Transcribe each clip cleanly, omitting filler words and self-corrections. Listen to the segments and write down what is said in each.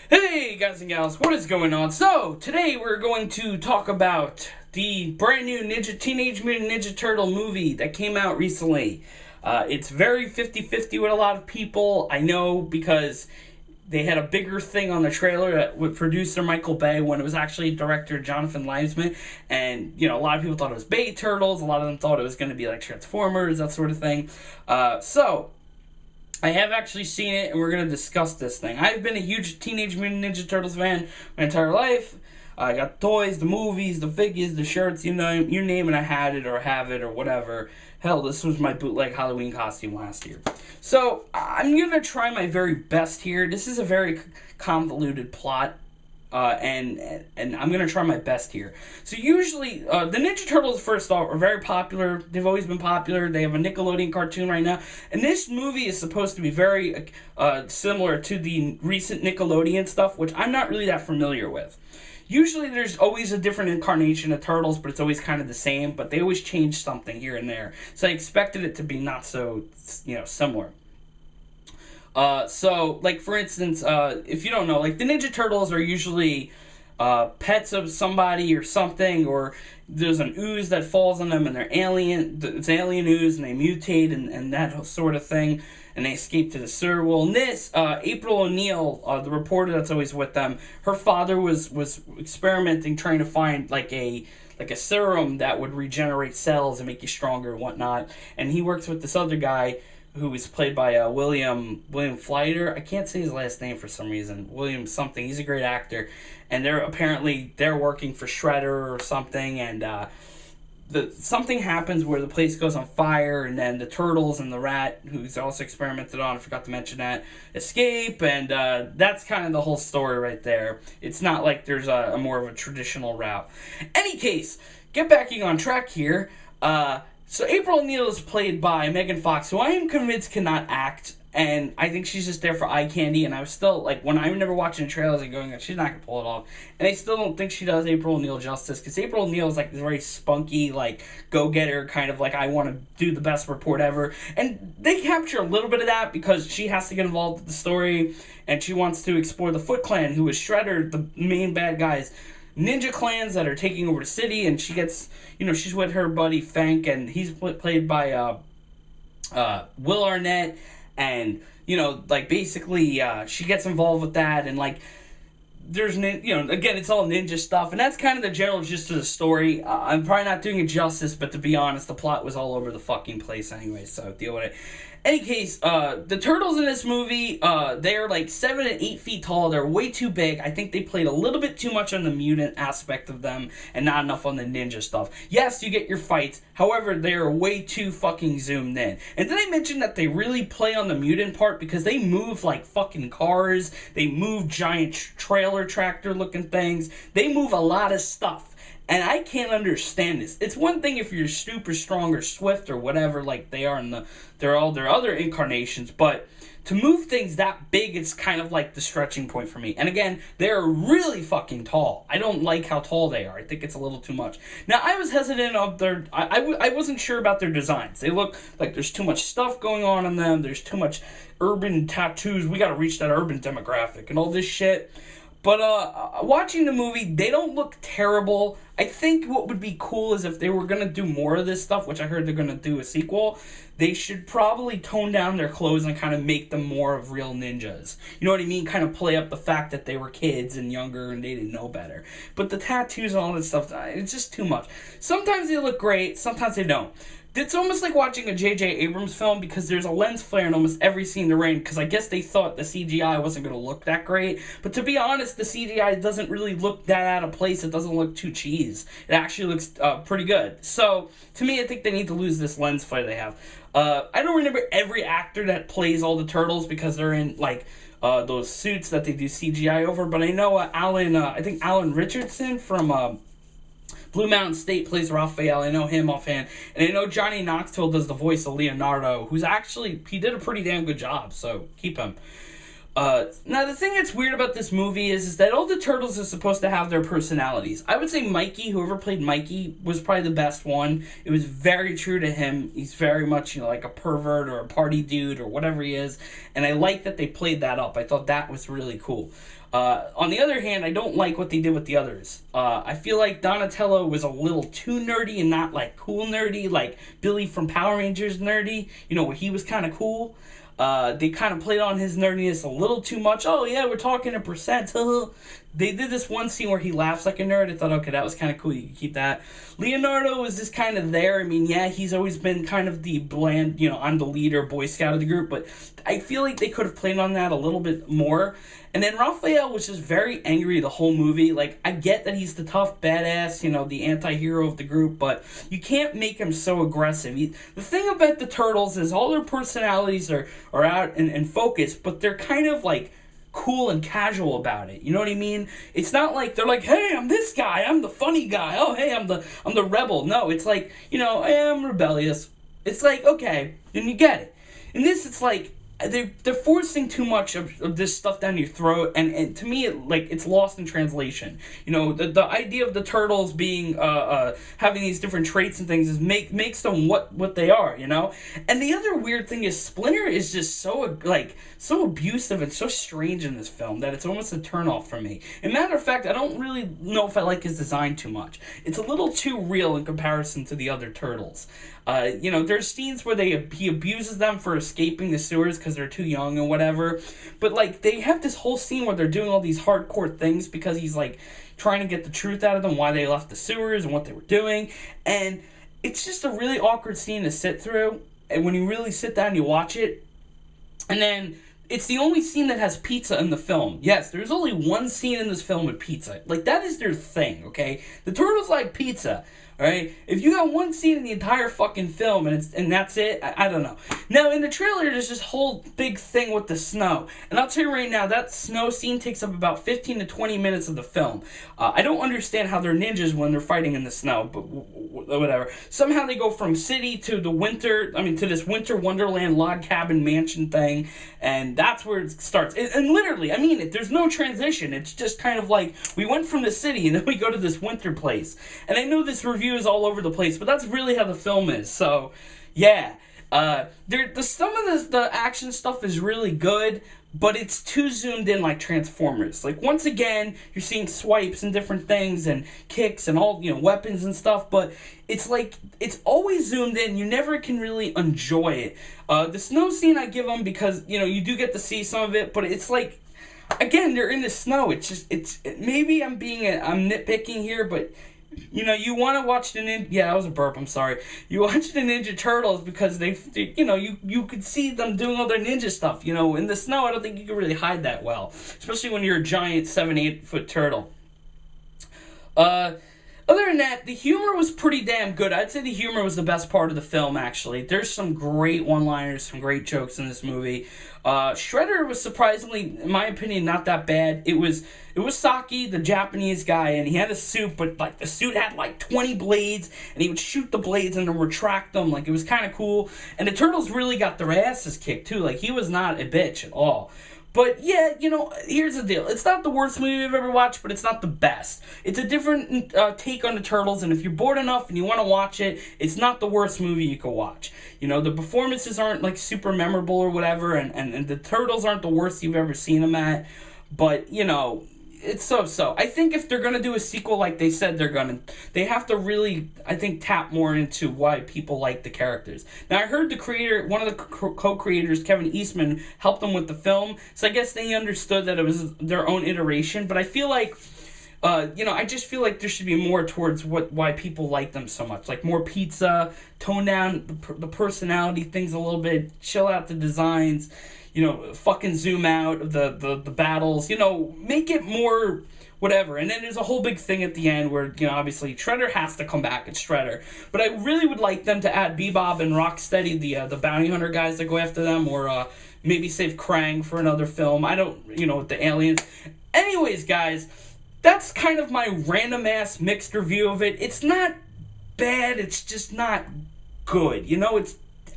Hey guys and gals, what is going on? So, today we're going to talk about the brand new Teenage Mutant Ninja Turtle movie that came out recently. It's very 50-50 with a lot of people, I know, because they had a bigger thing on the trailer with producer Michael Bay when it was actually director Jonathan Liebesman, and, you know, a lot of people thought it was Bay Turtles, a lot of them thought it was going to be like Transformers, that sort of thing. I have actually seen it, and we're going to discuss this thing. I've been a huge Teenage Mutant Ninja Turtles fan my entire life. I got the toys, the movies, the figures, the shirts, you name it, I had it or have it or whatever. Hell, this was my bootleg Halloween costume last year. So, I'm going to try my very best here. This is a very convoluted plot. And I'm going to try my best here. So usually, the Ninja Turtles, first off, are very popular. They've always been popular. They have a Nickelodeon cartoon right now. And this movie is supposed to be very similar to the recent Nickelodeon stuff, which I'm not really that familiar with. Usually there's always a different incarnation of Turtles, but it's always kind of the same. But they always change something here and there. So I expected it to be not so, similar. So, like, for instance, if you don't know, like, the Ninja Turtles are usually pets of somebody or something, or there's an ooze that falls on them and they're alien, it's alien ooze, and they mutate and that sort of thing, and they escape to the sewer. Well, in this, April O'Neil, the reporter that's always with them, her father was experimenting, trying to find, like a serum that would regenerate cells and make you stronger and whatnot, and he works with this other guy, who was played by William Fleiter. I can't say his last name for some reason. William something. He's a great actor. And they're working for Shredder or something, and something happens where the place goes on fire, and then the turtles and the rat, who's also experimented on, I forgot to mention that, escape, and that's kind of the whole story right there. It's not like there's a more of a traditional route. Any case, get backing on track here. So April O'Neil is played by Megan Fox, who I am convinced cannot act, and I think she's just there for eye candy, and I was still, like, when I remember watching the trailers and going, she's not going to pull it off, and I still don't think she does April O'Neil justice, because April O'Neil is, like, this very spunky, like, go-getter, kind of, like, I want to do the best report ever, and they capture a little bit of that, because she has to get involved with the story, and she wants to explore the Foot Clan, who is Shredder, the main bad guys, ninja clans that are taking over the city, and she gets, she's with her buddy Fank, and he's played by Will Arnett, and, basically, she gets involved with that, and, like, there's, again, it's all ninja stuff, and that's kind of the general gist of the story. I'm probably not doing it justice, but to be honest, the plot was all over the fucking place anyway, so deal with it. Any case, the turtles in this movie, they're like 7 and 8 feet tall. They're way too big. I think they played a little bit too much on the mutant aspect of them and not enough on the ninja stuff. Yes, you get your fights. However, they are way too fucking zoomed in. And did I mention that they really play on the mutant part because they move like fucking cars. They move giant trailer tractor looking things. They move a lot of stuff. And I can't understand this. It's one thing if you're super strong or swift or whatever, like they are in their other incarnations, but to move things that big, it's kind of like the stretching point for me. And again, they're really fucking tall. I don't like how tall they are. I think it's a little too much. Now, I was hesitant of I wasn't sure about their designs. They look like there's too much stuff going on in them. There's too much urban tattoos. We got to reach that urban demographic and all this shit. But watching the movie, they don't look terrible. I think what would be cool is if they were going to do more of this stuff, which I heard they're going to do a sequel, they should probably tone down their clothes and kind of make them more of real ninjas. You know what I mean? Kind of play up the fact that they were kids and younger and they didn't know better. But the tattoos and all that stuff, it's just too much. Sometimes they look great, sometimes they don't. It's almost like watching a J.J. Abrams film because there's a lens flare in almost every scene they're in because I guess they thought the CGI wasn't going to look that great. But to be honest, the CGI doesn't really look that out of place. It doesn't look too cheese. It actually looks pretty good. So, to me, I think they need to lose this lens flare they have. I don't remember every actor that plays all the turtles because they're in, like, those suits that they do CGI over. But I know Alan Richardson from Blue Mountain State plays Raphael. I know him offhand. And I know Johnny Knoxville does the voice of Leonardo, who's actually, he did a pretty damn good job, so keep him. Now the thing that's weird about this movie is that all the turtles are supposed to have their personalities. I would say Mikey, whoever played Mikey, was probably the best one. It was very true to him. He's very much, like a pervert or a party dude or whatever he is. And I like that they played that up. I thought that was really cool. On the other hand, I don't like what they did with the others. I feel like Donatello was a little too nerdy and not like cool nerdy, like Billy from Power Rangers nerdy, where he was kind of cool. They kind of played on his nerdiness a little too much. Oh yeah, we're talking in percent. They did this one scene where he laughs like a nerd. I thought, okay, that was kind of cool. You could keep that. Leonardo was just kind of there. I mean, yeah, he's always been kind of the bland, I'm the leader, Boy Scout of the group. But I feel like they could have played on that a little bit more. And then Raphael was just very angry the whole movie. Like, I get that he's the tough badass, the anti-hero of the group, but you can't make him so aggressive. The thing about the Turtles is all their personalities are out and focused, but they're kind of like cool and casual about it. You know what I mean? It's not like they're like, hey, I'm this guy, I'm the funny guy. Oh, hey, I'm the rebel. No, it's like, hey, I'm rebellious. It's like, okay, then you get it. In this, it's like they're forcing too much of this stuff down your throat, and to me, it's lost in translation. The idea of the turtles being having these different traits and things makes them what they are. And the other weird thing is Splinter is just so abusive and so strange in this film that it's almost a turnoff for me. As a matter of fact, I don't really know if I like his design too much. It's a little too real in comparison to the other turtles. There's scenes where he abuses them for escaping the sewers because they're too young and whatever. But, they have this whole scene where they're doing all these hardcore things because he's, trying to get the truth out of them, why they left the sewers and what they were doing. And it's just a really awkward scene to sit through. And when you really sit down and you watch it, and then it's the only scene that has pizza in the film. Yes, there's only one scene in this film with pizza. That is their thing, okay? The Turtles like pizza. Alright? If you got one scene in the entire fucking film and that's it, I don't know. Now, in the trailer, there's this whole big thing with the snow. And I'll tell you right now, that snow scene takes up about 15 to 20 minutes of the film. I don't understand how they're ninjas when they're fighting in the snow, but whatever. Somehow they go from city to to this winter wonderland log cabin mansion thing, and that's where it starts. And literally, I mean it, there's no transition. It's just kind of like, we went from the city, and then we go to this winter place. And I know this review is all over the place, but that's really how the film is. So, yeah, some of the action stuff is really good, but it's too zoomed in like Transformers. Once again, you're seeing swipes and different things and kicks and all weapons and stuff, but it's it's always zoomed in. You never can really enjoy it. The snow scene I give them because you do get to see some of it, but it's again, they're in the snow. Maybe I'm nitpicking here, but you want to watch that was a burp, I'm sorry. You watch the Ninja Turtles because they you could see them doing all their ninja stuff. In the snow, I don't think you can really hide that well, especially when you're a giant 7-8 foot turtle. Other than that, the humor was pretty damn good. I'd say the humor was the best part of the film, actually. There's some great one-liners, some great jokes in this movie. Shredder was surprisingly, in my opinion, not that bad. It was Saki, the Japanese guy, and he had a suit, but the suit had 20 blades, and he would shoot the blades and then retract them. It was kind of cool. And the Turtles really got their asses kicked, too. He was not a bitch at all. But, yeah, here's the deal. It's not the worst movie I've ever watched, but it's not the best. It's a different take on the Turtles, and if you're bored enough and you want to watch it, it's not the worst movie you could watch. The performances aren't, super memorable or whatever, and the Turtles aren't the worst you've ever seen them at, but, it's so-so. I think if they're going to do a sequel like they said they have to really, I think, tap more into why people like the characters. Now, I heard one of the co-creators, Kevin Eastman, helped them with the film, so I guess they understood that it was their own iteration, but I feel I just feel like there should be more towards why people like them so much. More pizza, tone down the personality things a little bit, chill out the designs, fucking zoom out the battles, make it more whatever. And then there's a whole big thing at the end where, obviously Shredder has to come back. It's Shredder. But I really would like them to add Bebop and Rocksteady, the bounty hunter guys that go after them, or maybe save Krang for another film. I don't, with the aliens. Anyways, guys, that's kind of my random-ass mixed review of it. It's not bad. It's just not good.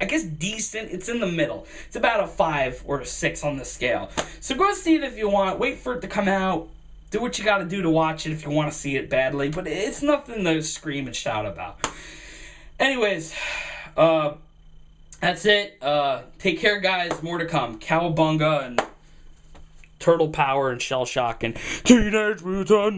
I guess decent. It's in the middle. It's about a 5 or a 6 on the scale. So go see it if you want. Wait for it to come out. Do what you got to do to watch it if you want to see it badly. But it's nothing to scream and shout about. Anyways, that's it. Take care, guys. More to come. Cowabunga and Turtle Power and Shell Shock and Teenage Mutant Ninja